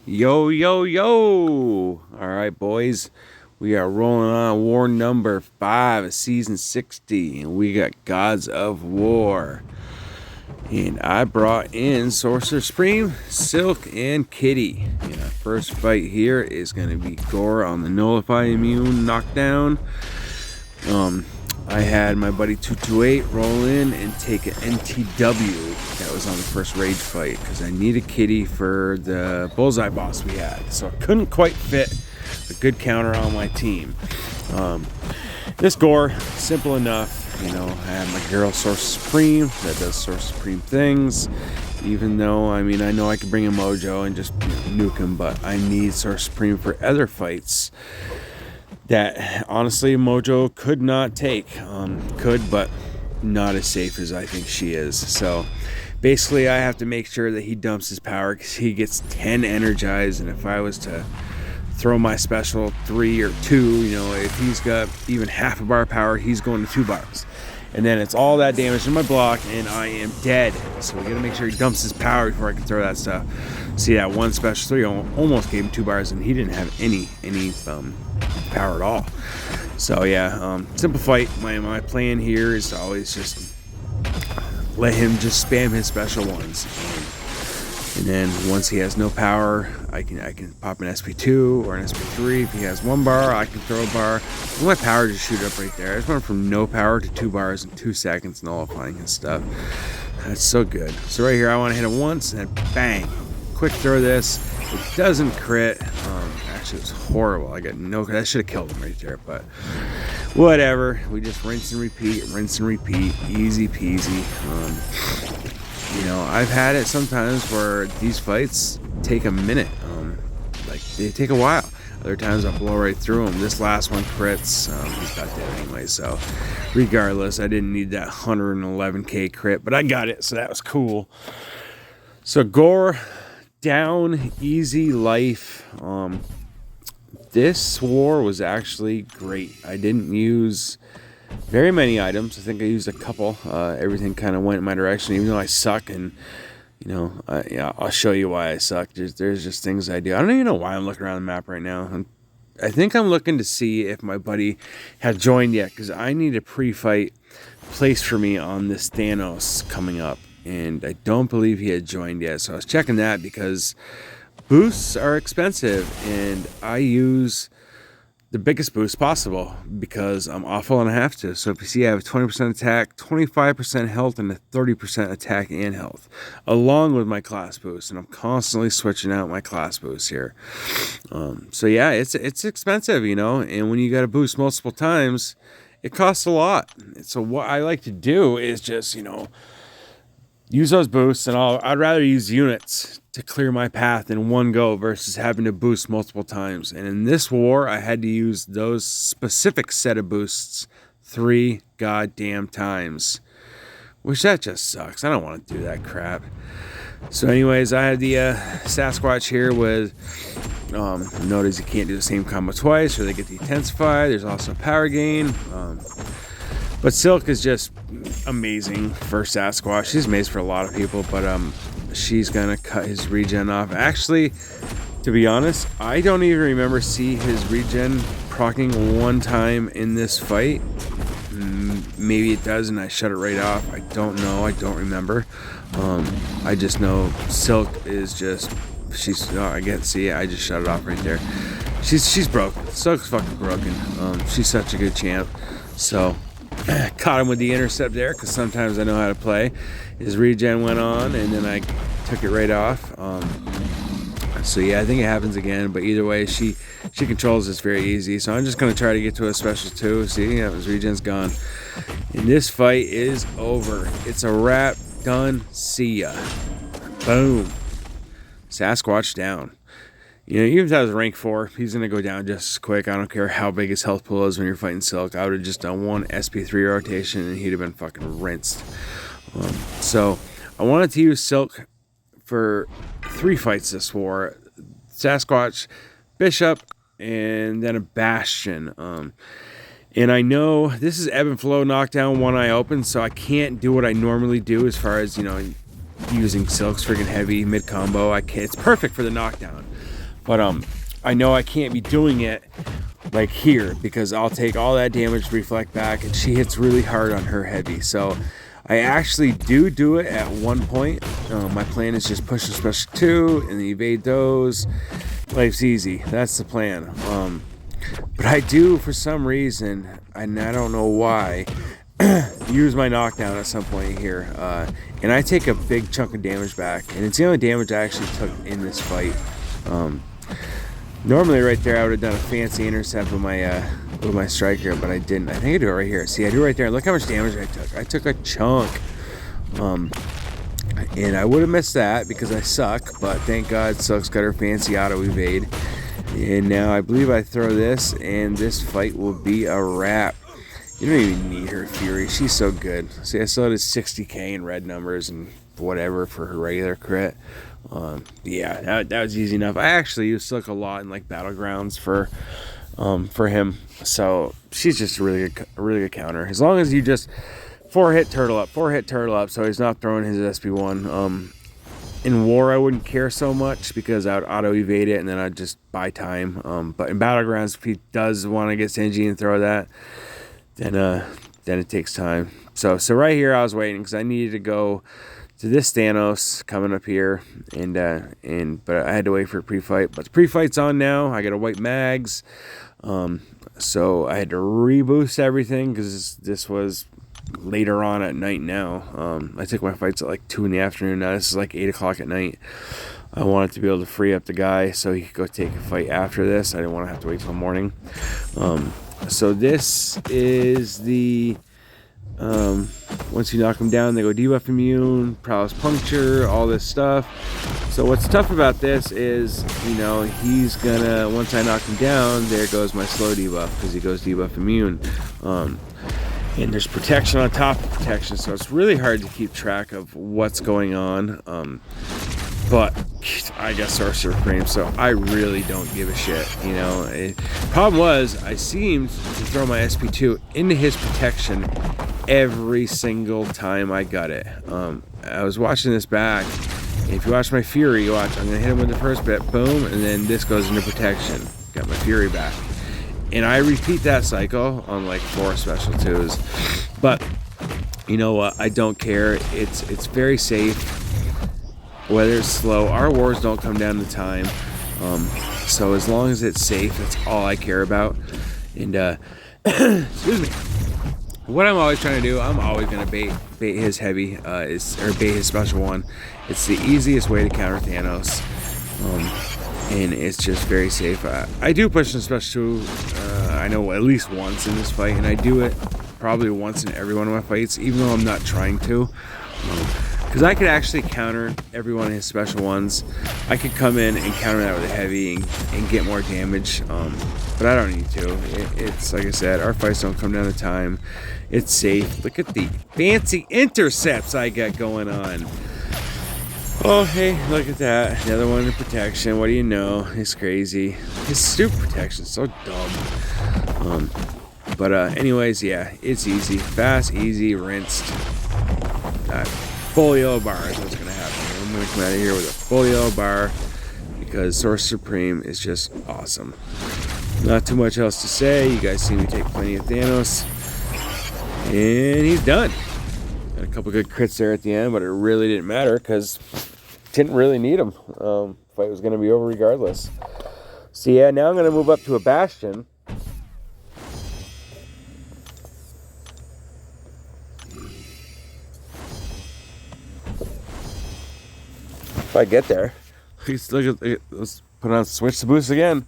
Yo, yo, yo. All right, boys. We are rolling on war number 5 of season 60, and we got Gods of War. And I brought in Sorcerer Supreme, Silk, and Kitty. And our first fight here is going to be Gore on the Nullify Immune knockdown. I had my buddy 228 roll in and take an NTW that was on the first rage fight because I needed Kitty for the bullseye boss we had. So I couldn't quite fit a good counter on my team. This Gore, simple enough. You know, I have my girl Source Supreme that does Source Supreme things. Even though, I know I could bring in Mojo and just nuke him, but I need Source Supreme for other fights that honestly Mojo could not take. Could, but not as safe as I think she is. So basically I have to make sure that he dumps his power because he gets 10 energized, and if I was to throw my special 3 or 2, if he's got even half a bar power, he's going to 2 bars. And then it's all that damage in my block and I am dead. So we gotta make sure he dumps his power before I can throw that stuff. See, that one special 3 almost gave him 2 bars and he didn't have any power at all. So yeah, simple fight. My plan here is to always just let him just spam his special ones. And then once he has no power, I can pop an SP2 or an SP3. If he has 1 bar, I can throw a bar. And my power just shoot up right there. I just went from no power to 2 bars in 2 seconds, nullifying his stuff. That's so good. So right here, I want to hit him once and then bang. Quick throw this. It doesn't crit. Actually, it was horrible. I got no. That should have killed him right there, but whatever. We just rinse and repeat, easy peasy. I've had it sometimes where these fights take a minute. They take a while. Other times I'll blow right through them. This last one crits. He's got that anyway, so regardless, I didn't need that 111k crit, but I got it, so that was cool. So Gore down, easy life. This war was actually great. I didn't use very many items. I think I used a couple. Everything kind of went in my direction, even though I suck. And I'll show you why I suck. There's just things I do. I don't even know why I'm looking around the map right now. I think I'm looking to see if my buddy had joined yet, because I need a pre-fight place for me on this Thanos coming up, and I don't believe he had joined yet. So I was checking that because boosts are expensive, and I use the biggest boost possible because I'm awful and I have to. So if you see, I have 20% attack, 25% health, and a 30% attack and health, along with my class boost. And I'm constantly switching out my class boosts here. So yeah, it's expensive, and when you got to boost multiple times, it costs a lot. So what I like to do is just, use those boosts, and I'd rather use units to clear my path in one go versus having to boost multiple times. And in this war, I had to use those specific set of boosts 3 goddamn times, which that just sucks. I don't want to do that crap. So anyways, I had the Sasquatch here with notice you can't do the same combo twice, or they get the intensify. There's also power gain. But Silk is just amazing for Sasquatch. She's amazing for a lot of people, but she's gonna cut his regen off. Actually, to be honest, I don't even remember see his regen proccing one time in this fight. Maybe it does, and I shut it right off. I don't know. I don't remember. I just know Silk is just. I get. See, I just shut it off right there. She's broken. Silk's fucking broken. She's such a good champ. So. Caught him with the intercept there because sometimes I know how to play. His regen went on and then I took it right off. So yeah, I think it happens again, but either way, she controls this very easy. So I'm just going to try to get to a special 2. See, his regen's gone. And this fight is over. It's a wrap. Done. See ya. Boom. Sasquatch down. Even if I was rank 4, he's going to go down just as quick. I don't care how big his health pool is when you're fighting Silk. I would have just done 1 SP3 rotation and he'd have been fucking rinsed. So I wanted to use Silk for 3 fights this war. Sasquatch, Bishop, and then a Bastion. And I know this is ebb and flow knockdown, one eye open, so I can't do what I normally do as far as, using Silk's freaking heavy mid combo. I can't. It's perfect for the knockdown. But I know I can't be doing it like here, because I'll take all that damage to reflect back, and she hits really hard on her heavy. So I actually do it at one point. My plan is just push a special 2 and evade those. Life's easy. That's the plan. But I do, for some reason, and I don't know why, use my knockdown at some point here, and I take a big chunk of damage back, and it's the only damage I actually took in this fight. Normally right there I would have done a fancy intercept with my striker, but I didn't. I think I do it right here. See, I do it right there. Look how much damage I took. I took a chunk. And I would have missed that because I suck, but thank God Silk's got her fancy auto evade. And now I believe I throw this, and this fight will be a wrap. You don't even need her Fury. She's so good. See, I still had 60k in red numbers and whatever for her regular crit. Yeah, that was easy enough. I actually use Silk a lot in like battlegrounds for him. So she's just a really good counter. As long as you just 4-hit turtle up, so he's not throwing his SP1. In war, I wouldn't care so much because I would auto evade it and then I'd just buy time. But in battlegrounds, if he does want to get stingy and throw that, then it takes time. So right here, I was waiting because I needed to go to this Thanos coming up here, but I had to wait for a pre-fight. But the pre-fight's on now. I got to wipe mags, so I had to reboost everything because this was later on at night now. I took my fights at like 2 in the afternoon. Now this is like 8 o'clock at night. I wanted to be able to free up the guy so he could go take a fight after this. I didn't want to have to wait till morning. So this is the once you knock him down, they go debuff immune, prowess puncture, all this stuff. So what's tough about this is, he's gonna, once I knock him down, there goes my slow debuff because he goes debuff immune. And there's protection on top of protection, so it's really hard to keep track of what's going on. But I got Sorcerer Supreme, so I really don't give a shit. Problem was, I seemed to throw my SP2 into his protection every single time I got it. I was watching this back, and if you watch my Fury, I'm gonna hit him with the first bit, boom, and then this goes into protection. Got my Fury back. And I repeat that cycle on like 4 special 2s. But you know what? I don't care. It's very safe. Whether it's slow, our wars don't come down to time. So as long as it's safe, that's all I care about. And excuse me. What I'm always trying to do, I'm always gonna bait his heavy, or bait his special 1. It's the easiest way to counter Thanos. And it's just very safe. I do push in special 2, I know at least once in this fight, and I do it probably once in every one of my fights, even though I'm not trying to. Because I could actually counter every one of his special 1s. I could come in and counter that with a heavy and get more damage, but I don't need to. It's like I said, our fights don't come down to time. It's safe. Look at the fancy intercepts I got going on. Oh, hey, look at that. Another one in protection. What do you know? It's crazy. His stupid protection is so dumb. But anyways, yeah, it's easy. Fast, easy, rinsed. Full yellow bar is what's going to happen. I'm going to come out of here with a full yellow bar because Sorcerer Supreme is just awesome. Not too much else to say. You guys see me take plenty of Thanos. And he's done. Got a couple good crits there at the end, but it really didn't matter because didn't really need him. Fight was going to be over regardless. So yeah, now I'm going to move up to a Bastion. If I get there, let's put on switch the boost again.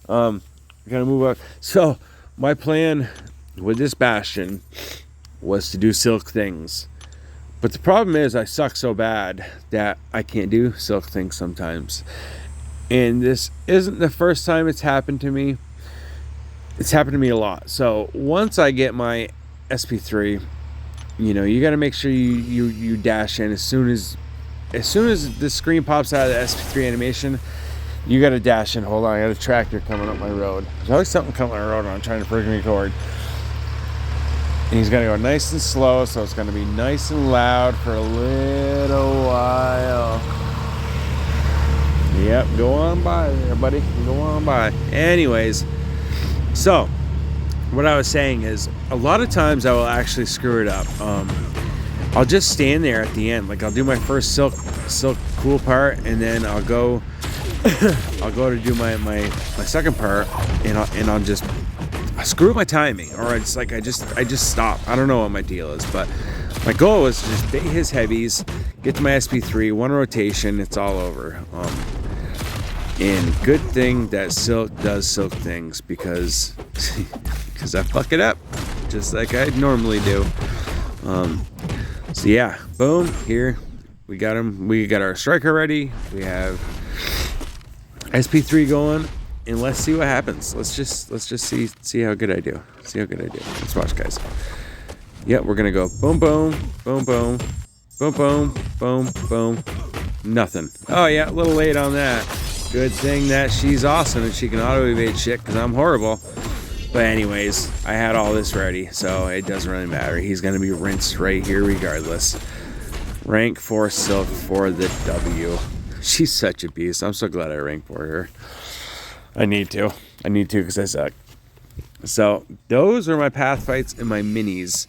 Gotta move up. So my plan with this Bastion was to do Silk things, but the problem is I suck so bad that I can't do Silk things sometimes. And this isn't the first time it's happened to me. It's happened to me a lot. So once I get my SP3, you got to make sure you dash in as soon as the screen pops out of the SP3 animation. You got to dash in. Hold on, I got a tractor coming up my road. There's always something coming up my road when I'm trying to freaking record. And he's gonna go nice and slow, so it's gonna be nice and loud for a little while. Yep, Go on by there, buddy. Go on by. Anyways, so what I was saying is a lot of times I will actually screw it up. I'll just stand there at the end. Like I'll do my first silk cool part, and then I'll go to do my second part, and I'll just screw up my timing, or it's like I just stop. I don't know what my deal is, but my goal was to just bait his heavies, get to my SP3, one rotation, it's all over. And good thing that silk does silk things, because I fuck it up just like I normally do. So yeah, boom, here we got him. We got our striker ready. We have SP3 going, and let's see what happens. Let's just see how good I do. Let's watch, guys. Yep, we're gonna go boom, boom, boom, boom, boom, boom, boom, boom. Nothing. Oh yeah, a little late on that. Good thing that she's awesome and she can auto evade shit, because I'm horrible. But anyways, I had all this ready, so it doesn't really matter. He's going to be rinsed right here regardless. Rank 4 Silk for the W. She's such a beast. I'm so glad I ranked for her. I need to because I suck. So those are my path fights and my minis.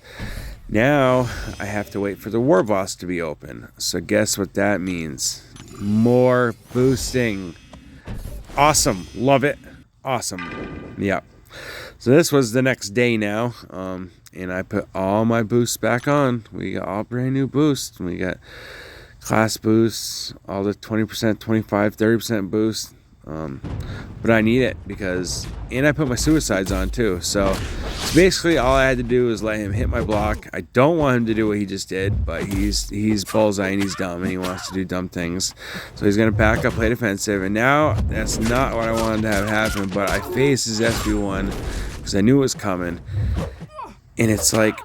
Now I have to wait for the war boss to be open. So guess what that means? More boosting. Awesome. Love it. Awesome. Yep. So this was the next day now, and I put all my boosts back on. We got all brand new boosts. We got class boosts, all the 20%, 25, 30% boost. But I need it and I put my suicides on too. So basically all I had to do was let him hit my block. I don't want him to do what he just did, but he's bullseye and he's dumb and he wants to do dumb things. So he's going to back up, play defensive. And now that's not what I wanted to have happen, but I faced his SB1 because I knew it was coming. And it's like,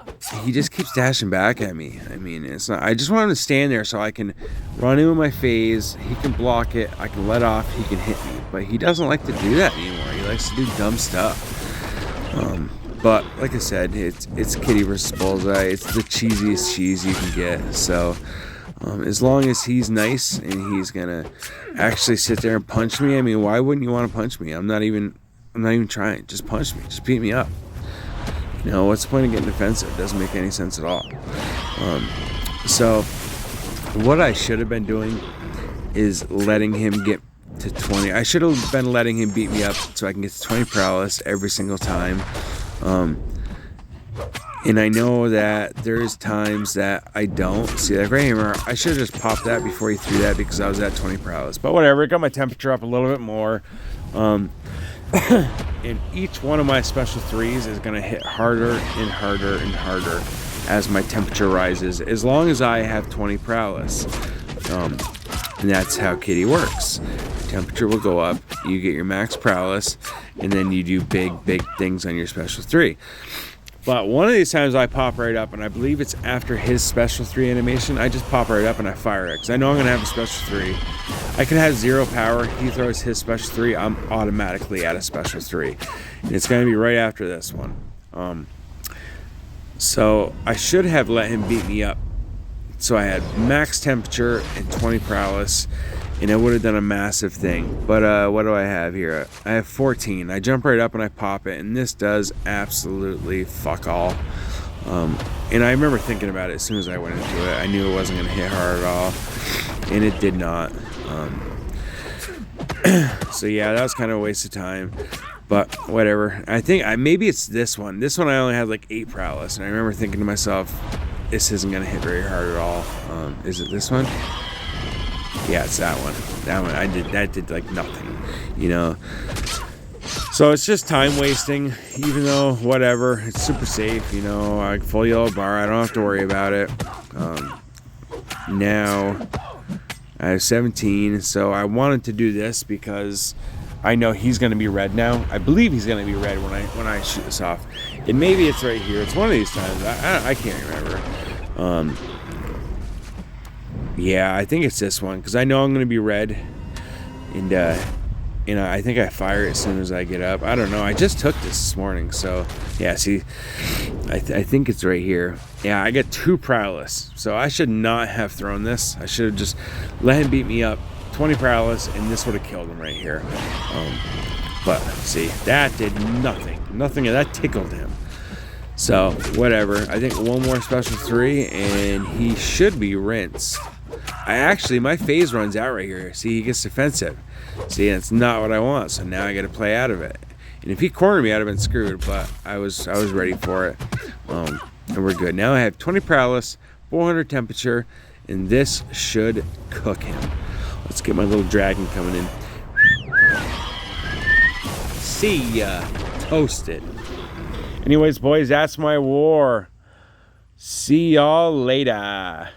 he just keeps dashing back at me. I mean, it's not. I just want him to stand there so I can run in with my phase. He can block it. I can let off. He can hit me. But he doesn't like to do that anymore. He likes to do dumb stuff. But like I said, it's Kitty versus Bullseye. It's the cheesiest cheese you can get. So as long as he's nice and he's gonna actually sit there and punch me, I mean, why wouldn't you want to punch me? I'm not even trying. Just punch me. Just beat me up. You know, what's the point of getting defensive? It doesn't make any sense at all. So what I should have been doing is letting him get to 20. I should have been letting him beat me up so I can get to 20 paralysis every single time. And I know that there's times that I don't. See, like right here, I should have just popped that before he threw that because I was at 20 paralysis. But whatever, it got my temperature up a little bit more. And each one of my special threes is going to hit harder and harder and harder as my temperature rises, as long as I have 20 paralysis. And that's how Kitty works. Temperature will go up, you get your max paralysis, and then you do big things on your special 3. But one of these times I pop right up, and I believe it's after his special 3 animation, I just pop right up and I fire it, because I know I'm going to have a special 3. I can have 0 power, he throws his special 3, I'm automatically at a special 3. And it's going to be right after this one. So I should have let him beat me up. So I had max temperature and 20 paralysis, and it would have done a massive thing. But what do I have here? I have 14. I jump right up and I pop it, and this does absolutely fuck all. And I remember thinking about it as soon as I went into it. I knew it wasn't going to hit hard at all, and it did not. So yeah, that was kind of a waste of time. But whatever. I think maybe it's this one. This one I only had like 8 paralysis, and I remember thinking to myself, this isn't going to hit very hard at all. Is it this one? Yeah, it's that one. That did like nothing, you know. So it's just time wasting, even though whatever, it's super safe, you know. I full yellow bar, I don't have to worry about it. Now I have 17, so I wanted to do this because I know he's going to be red now. I believe he's going to be red when I shoot this off. And maybe it's right here. It's one of these times. I can't remember. Yeah, I think it's this one because I know I'm going to be red. And you know, I think I fire it as soon as I get up. I don't know. I just took this morning, so yeah. See, I think it's right here. Yeah, I get 2 paralysis, so I should not have thrown this. I should have just let him beat me up 20 paralysis, and this would have killed him right here. But see, that did nothing. Nothing, that tickled him. So, whatever. I think one more special 3, and he should be rinsed. My phase runs out right here. See, he gets defensive. See, that's not what I want, so now I got to play out of it. And if he cornered me, I'd have been screwed, but I was ready for it. And we're good. Now I have 20 paralysis, 400 temperature, and this should cook him. Let's get my little dragon coming in. See ya. Toasted. Anyways, boys, that's my war. See y'all later.